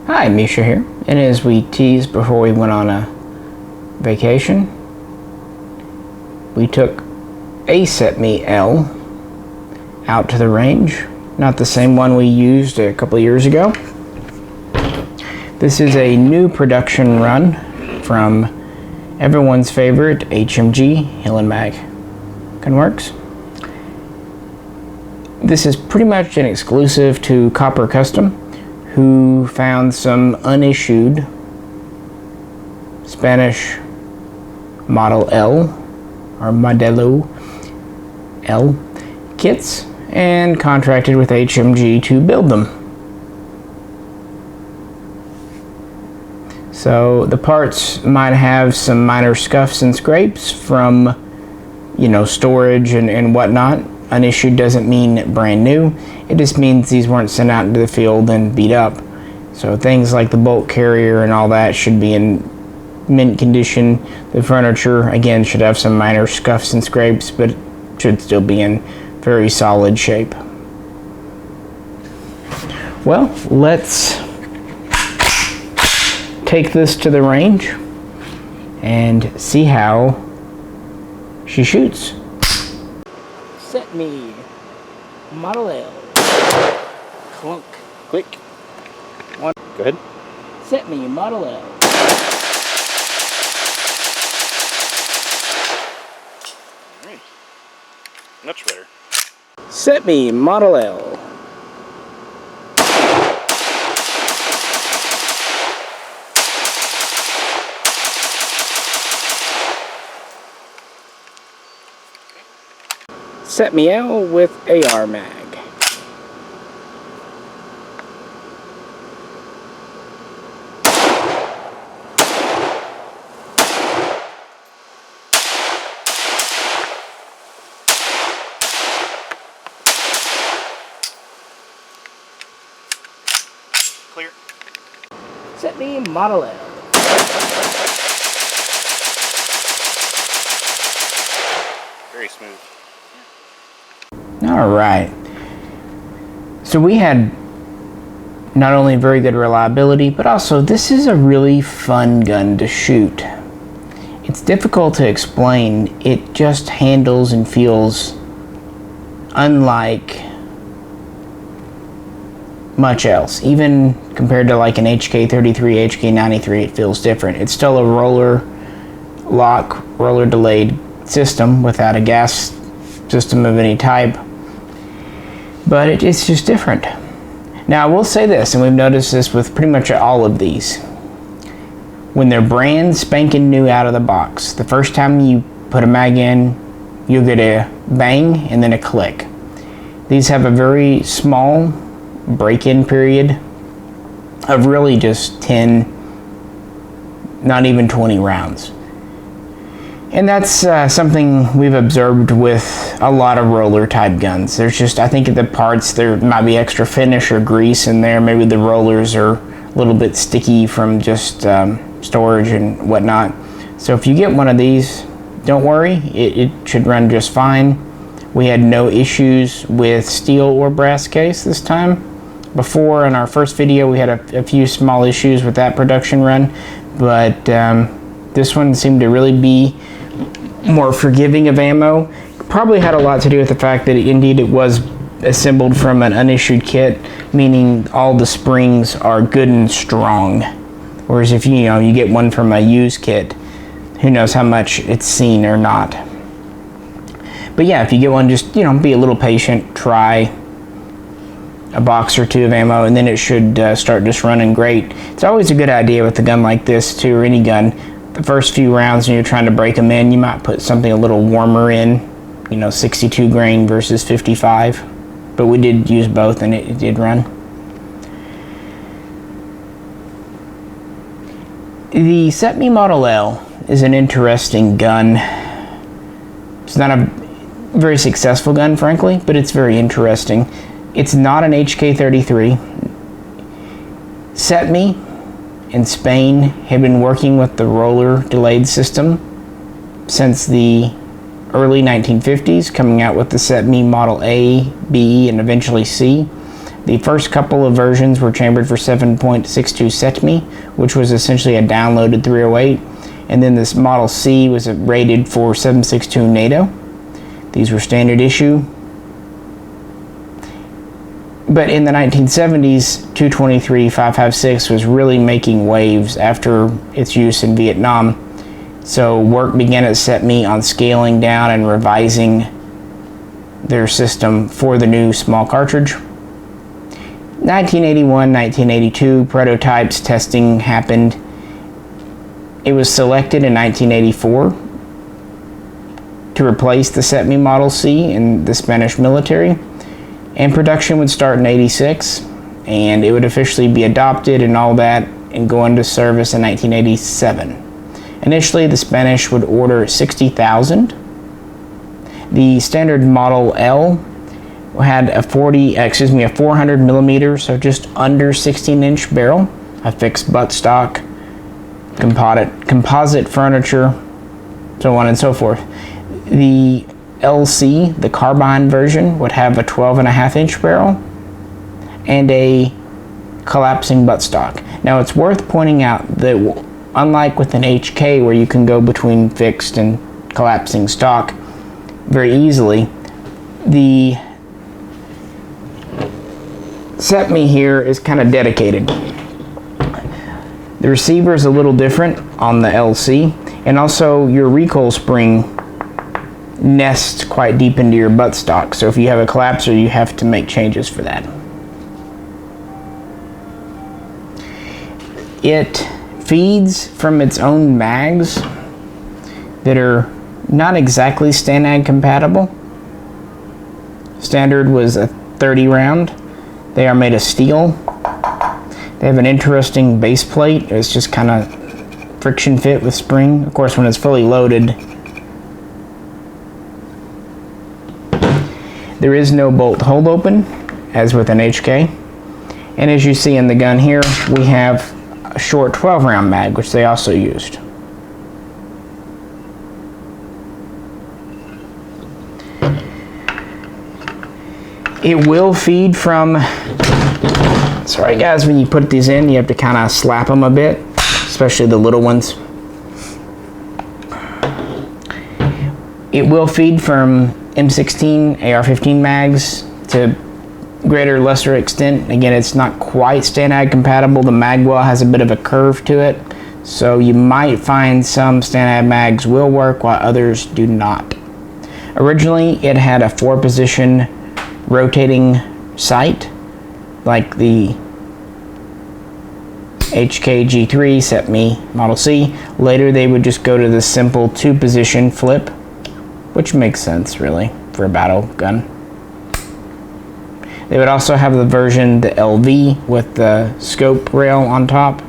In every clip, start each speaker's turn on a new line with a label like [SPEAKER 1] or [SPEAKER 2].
[SPEAKER 1] Hi, Misha here, and as we teased before we went on a vacation, we took a CETME-L out to the range, not the same one we used a couple of years ago. This is a new production run from everyone's favorite HMG Herein Mag Gunworks. This is pretty much an exclusive to Copper Custom, who found some unissued Spanish Mod.L or Modelo L kits and contracted with HMG to build them. So the parts might have some minor scuffs and scrapes from, storage and whatnot. Unissued doesn't mean brand new. It just means these weren't sent out into the field and beat up. So things like the bolt carrier and all that should be in mint condition. The furniture, again, should have some minor scuffs and scrapes, but it should still be in very solid shape. Well, let's take this to the range and see how she shoots. CETME Modelo L. Clunk.
[SPEAKER 2] Click. One. Go ahead.
[SPEAKER 1] CETME Modelo L.
[SPEAKER 2] Alright. Much better.
[SPEAKER 1] CETME Modelo L. CETME-L with AR mag.
[SPEAKER 2] Clear.
[SPEAKER 1] CETME Modelo L.
[SPEAKER 2] Very smooth.
[SPEAKER 1] Alright, so we had not only very good reliability, but also this is a really fun gun to shoot. It's difficult to explain. It just handles and feels unlike much else. Even compared to like an HK33, HK93, it feels different. It's still a roller lock, roller delayed system without a gas system of any type, but it's just different. Now I will say this, and we've noticed this with pretty much all of these, when they're brand spanking new out of the box, the first time you put a mag in, you'll get a bang and then a click. These have a very small break-in period of really just 10, not even 20 rounds. And that's something we've observed with a lot of roller type guns. There's just, I think, the parts, there might be extra finish or grease in there. Maybe the rollers are a little bit sticky from just storage and whatnot. So if you get one of these, don't worry, it should run just fine. We had no issues with steel or brass case this time. Before, in our first video, we had a few small issues with that production run, but this one seemed to really be more forgiving of ammo. Probably had a lot to do with the fact that indeed it was assembled from an unissued kit, meaning all the springs are good and strong. Whereas if you get one from a used kit, who knows how much it's seen or not. But yeah, if you get one, just be a little patient, try a box or two of ammo, and then it should start just running great. It's always a good idea with a gun like this too, or any gun. The first few rounds when you're trying to break them in, you might put something a little warmer in, 62 grain versus 55. But we did use both and it did run. The CETME Modelo L is an interesting gun. It's not a very successful gun, frankly, but it's very interesting. It's not an HK33. CETME in Spain have been working with the roller delayed system since the early 1950s, coming out with the CETME Model A, B, and eventually C. The first couple of versions were chambered for 7.62 CETME, which was essentially a downloaded 308, and then this Model C was rated for 7.62 NATO. These were standard issue. But in the 1970s, 223-556 was really making waves after its use in Vietnam. So work began at CETME on scaling down and revising their system for the new small cartridge. 1981, 1982, prototypes testing happened. It was selected in 1984 to replace the CETME Model C in the Spanish military, and production would start in 86, and it would officially be adopted and all that and go into service in 1987. Initially, the Spanish would order 60,000. The standard Model L had a 400 millimeter, so just under 16-inch barrel, a fixed buttstock, composite furniture, so on and so forth. The LC, the carbine version, would have a 12.5-inch barrel and a collapsing buttstock. Now, it's worth pointing out that unlike with an HK where you can go between fixed and collapsing stock very easily, the CETME here is kind of dedicated. The receiver is a little different on the LC, and also your recoil spring nests quite deep into your buttstock, so if you have a collapser you have to make changes for that. It feeds from its own mags that are not exactly STANAG compatible. Standard was a 30 round. They are made of steel. They have an interesting base plate. It's just kind of friction fit with spring. Of course, when it's fully loaded, there is no bolt hold open, as with an HK. And as you see in the gun here, we have a short 12 round mag, which they also used. It will feed from, sorry guys, when you put these in, you have to kind of slap them a bit, especially the little ones. It will feed from M16, AR-15 mags to greater or lesser extent. Again, it's not quite STANAG compatible. The mag well has a bit of a curve to it, so you might find some STANAG mags will work while others do not. Originally, it had a 4-position rotating sight like the HK G3 CETME Model C. Later, they would just go to the simple 2-position flip, which makes sense really for a battle gun. They would also have the version, the LV, with the scope rail on top.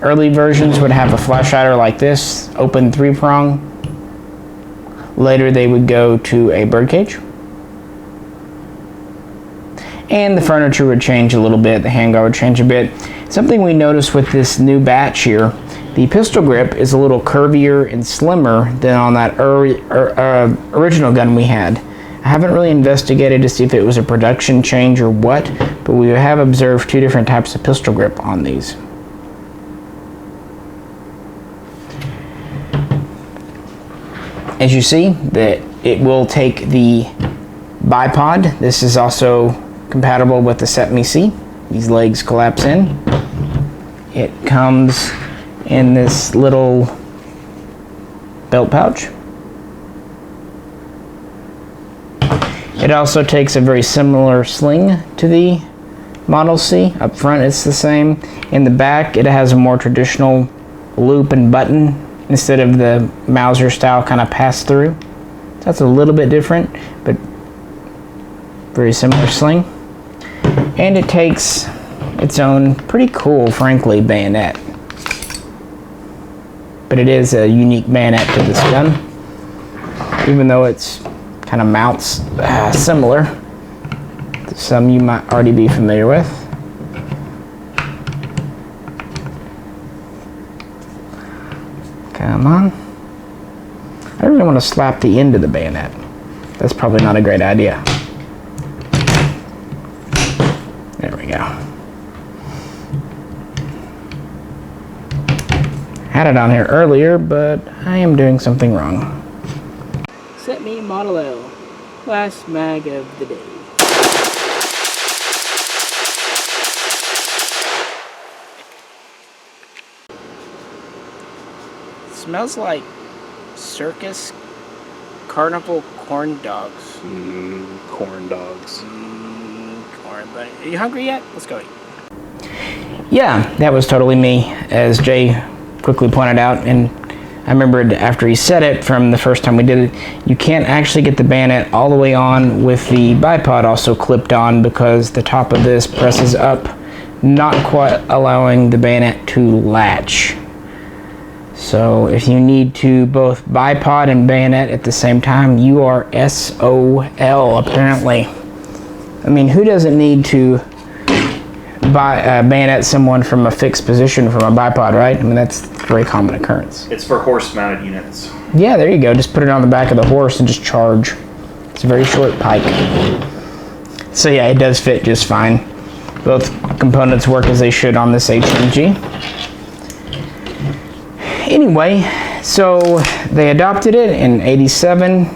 [SPEAKER 1] Early versions would have a flash hider like this, open 3-prong. Later they would go to a birdcage. And the furniture would change a little bit, the handguard would change a bit. Something we noticed with this new batch here, the pistol grip is a little curvier and slimmer than on that original gun we had. I haven't really investigated to see if it was a production change or what, but we have observed 2 different types of pistol grip on these. As you see, that it will take the bipod. This is also compatible with the CETME C. These legs collapse in. It comes in this little belt pouch. It also takes a very similar sling to the Model C. Up front it's the same. In the back it has a more traditional loop and button instead of the Mauser style kind of pass through. So that's a little bit different, but very similar sling. And it takes its own pretty cool, frankly, bayonet. But it is a unique bayonet to this gun, even though it's kind of mounts similar to some you might already be familiar with. Come on. I don't really want to slap the end of the bayonet. That's probably not a great idea. go. Had it on here earlier, but I am doing something wrong. CETME Model L, last mag of the day. Smells like circus carnival corn dogs.
[SPEAKER 2] Corn dogs.
[SPEAKER 1] Corn, but are you hungry yet? Let's go eat. Yeah, that was totally me, as Jay quickly pointed out, and I remembered after he said it from the first time we did it, you can't actually get the bayonet all the way on with the bipod also clipped on because the top of this presses up, not quite allowing the bayonet to latch. So if you need to both bipod and bayonet at the same time, you are SOL apparently. I mean, who doesn't need to bayonet someone from a fixed position from a bipod, right? I mean, that's a very common occurrence.
[SPEAKER 2] It's for horse-mounted units.
[SPEAKER 1] Yeah, there you go. Just put it on the back of the horse and just charge. It's a very short pike. So yeah, it does fit just fine. Both components work as they should on this HMG. Anyway, so they adopted it in '87,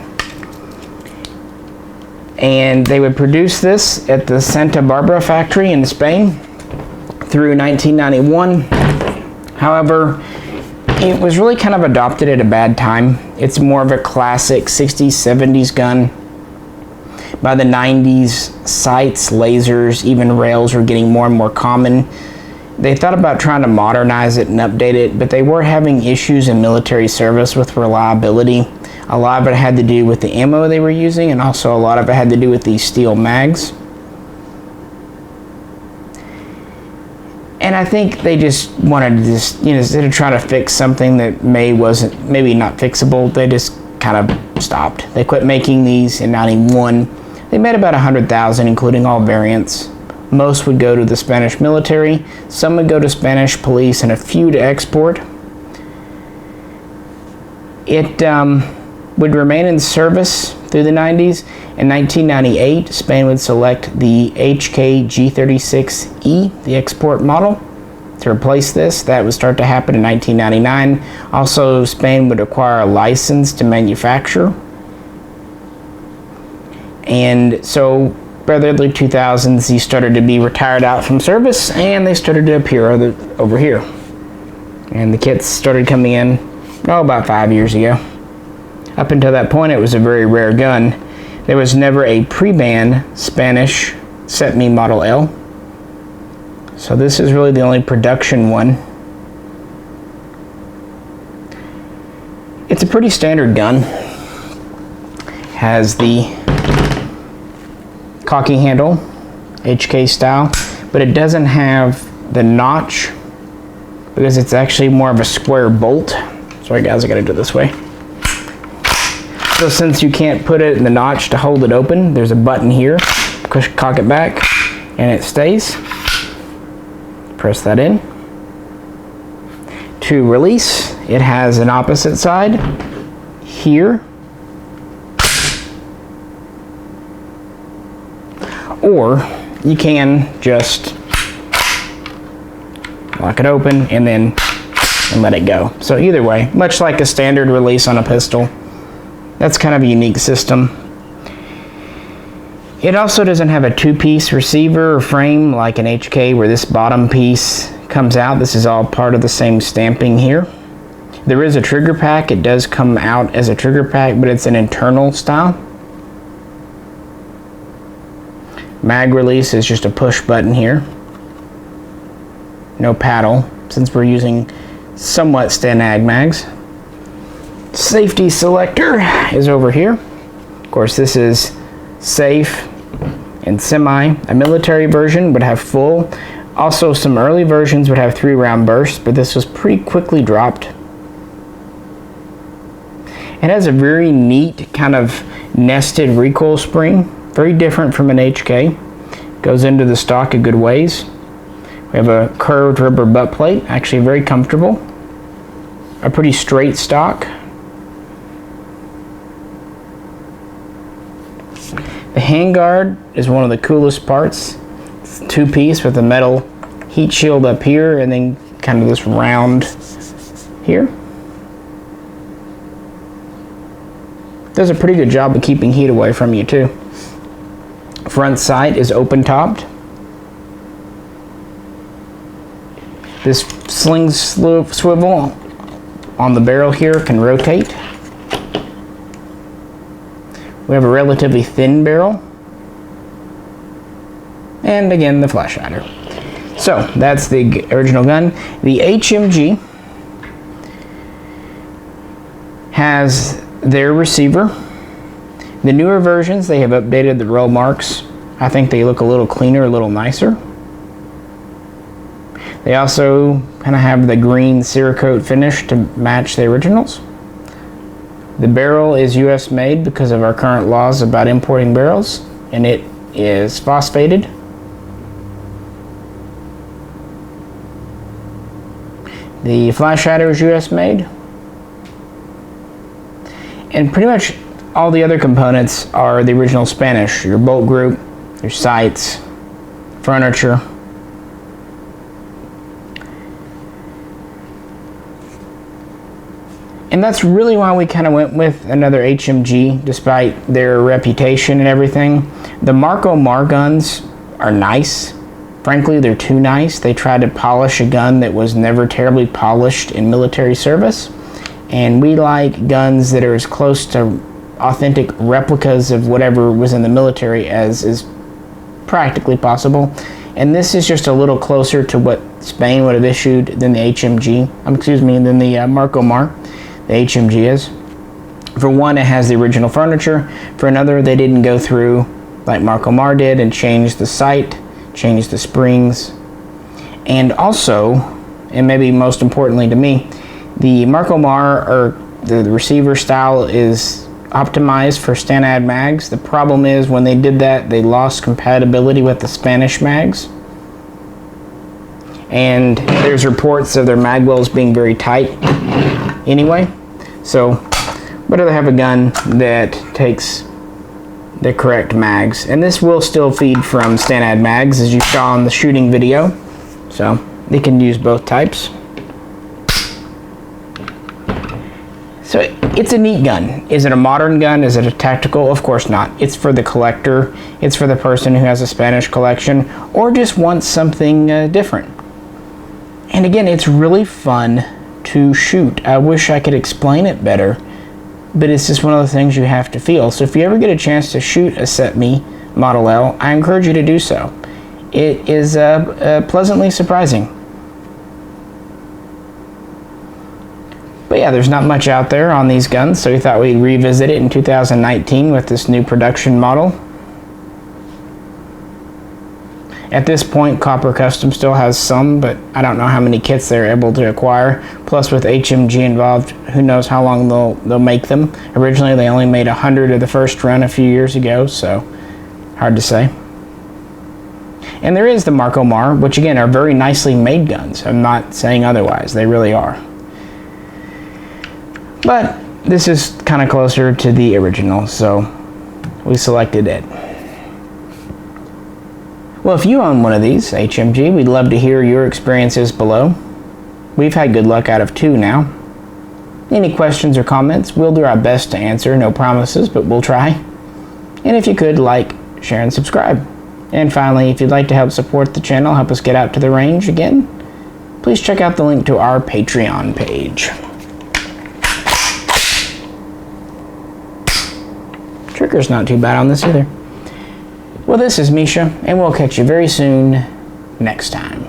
[SPEAKER 1] and they would produce this at the Santa Barbara factory in Spain through 1991. However, it was really kind of adopted at a bad time. It's more of a classic 60s, 70s gun. By the 90s, sights, lasers, even rails were getting more and more common. They thought about trying to modernize it and update it, but they were having issues in military service with reliability. A lot of it had to do with the ammo they were using, and also a lot of it had to do with these steel mags. And I think they just wanted to just, instead of trying to fix something that maybe not fixable, they just kind of stopped. They quit making these in '91. They made about 100,000, including all variants. Most would go to the Spanish military, some would go to Spanish police, and a few to export. It would remain in service through the 90s. In 1998, Spain would select the HK G36E, the export model, to replace this. That would start to happen in 1999. Also, Spain would acquire a license to manufacture. And so by the early 2000s, these started to be retired out from service, and they started to appear over here. And the kits started coming in, about 5 years ago. Up until that point, it was a very rare gun. There was never a pre-ban Spanish CETME Model L. So this is really the only production one. It's a pretty standard gun. Has the cocky handle, HK style, but it doesn't have the notch because it's actually more of a square bolt. Sorry guys, I gotta do it this way. So since you can't put it in the notch to hold it open, there's a button here. Cock it back and it stays. Press that in. To release, it has an opposite side here. Or you can just lock it open and then let it go. So either way, much like a standard release on a pistol, that's kind of a unique system. It also doesn't have a two-piece receiver or frame like an HK where this bottom piece comes out. This is all part of the same stamping here. There is a trigger pack. It does come out as a trigger pack, but it's an internal style. Mag release is just a push button here. No paddle, since we're using somewhat Stanag mags. Safety selector is over here. Of course, this is safe and semi. A military version would have full. Also, some early versions would have 3-round bursts, but this was pretty quickly dropped. It has a very neat kind of nested recoil spring. Very different from an HK. Goes into the stock a good ways. We have a curved rubber butt plate, actually very comfortable. A pretty straight stock. The handguard is one of the coolest parts. two-piece with a metal heat shield up here and then kind of this round here. Does a pretty good job of keeping heat away from you too. Front sight is open topped. This sling swivel on the barrel here can rotate. We have a relatively thin barrel. And again, the flash hider. So that's the original gun. The HMG has their receiver. The newer versions, they have updated the roll marks. I think they look a little cleaner, a little nicer. They also kind of have the green Cerakote finish to match the originals. The barrel is US made because of our current laws about importing barrels, and it is phosphated. The flash hider is US made. And pretty much all the other components are the original Spanish. Your bolt group, your sights, furniture. And that's really why we kind of went with another HMG, despite their reputation and everything. The Mar guns are nice. Frankly, they're too nice. They tried to polish a gun that was never terribly polished in military service. And we like guns that are as close to authentic replicas of whatever was in the military as is practically possible. And this is just a little closer to what Spain would have issued than the HMG. Than the Mar. The HMG is. For one, it has the original furniture. For another, they didn't go through like Mar did and change the sight, change the springs. And also, and maybe most importantly to me, the Mar or the receiver style is optimized for Stanad mags. The problem is when they did that, they lost compatibility with the Spanish mags. And there's reports of their mag wells being very tight anyway. So, better to have a gun that takes the correct mags. And this will still feed from Stanad mags, as you saw in the shooting video. So, they can use both types. So, it's a neat gun. Is it a modern gun? Is it a tactical? Of course not. It's for the collector. It's for the person who has a Spanish collection or just wants something different. And again, it's really fun to shoot. I wish I could explain it better, but it's just one of the things you have to feel. So if you ever get a chance to shoot a CETME Model L, I encourage you to do so. It is pleasantly surprising. But yeah, there's not much out there on these guns, so we thought we'd revisit it in 2019 with this new production model. At this point, Copper Custom still has some, but I don't know how many kits they're able to acquire. Plus, with HMG involved, who knows how long they'll make them. Originally, they only made 100 of the first run a few years ago, so hard to say. And there is the Mar, which again are very nicely made guns. I'm not saying otherwise, they really are. But this is kind of closer to the original, so we selected it. Well, if you own one of these, HMG, we'd love to hear your experiences below. We've had good luck out of 2 now. Any questions or comments, we'll do our best to answer. No promises, but we'll try. And if you could, like, share, and subscribe. And finally, if you'd like to help support the channel, help us get out to the range again, please check out the link to our Patreon page. Trigger's not too bad on this either. Well, this is Misha, and we'll catch you very soon next time.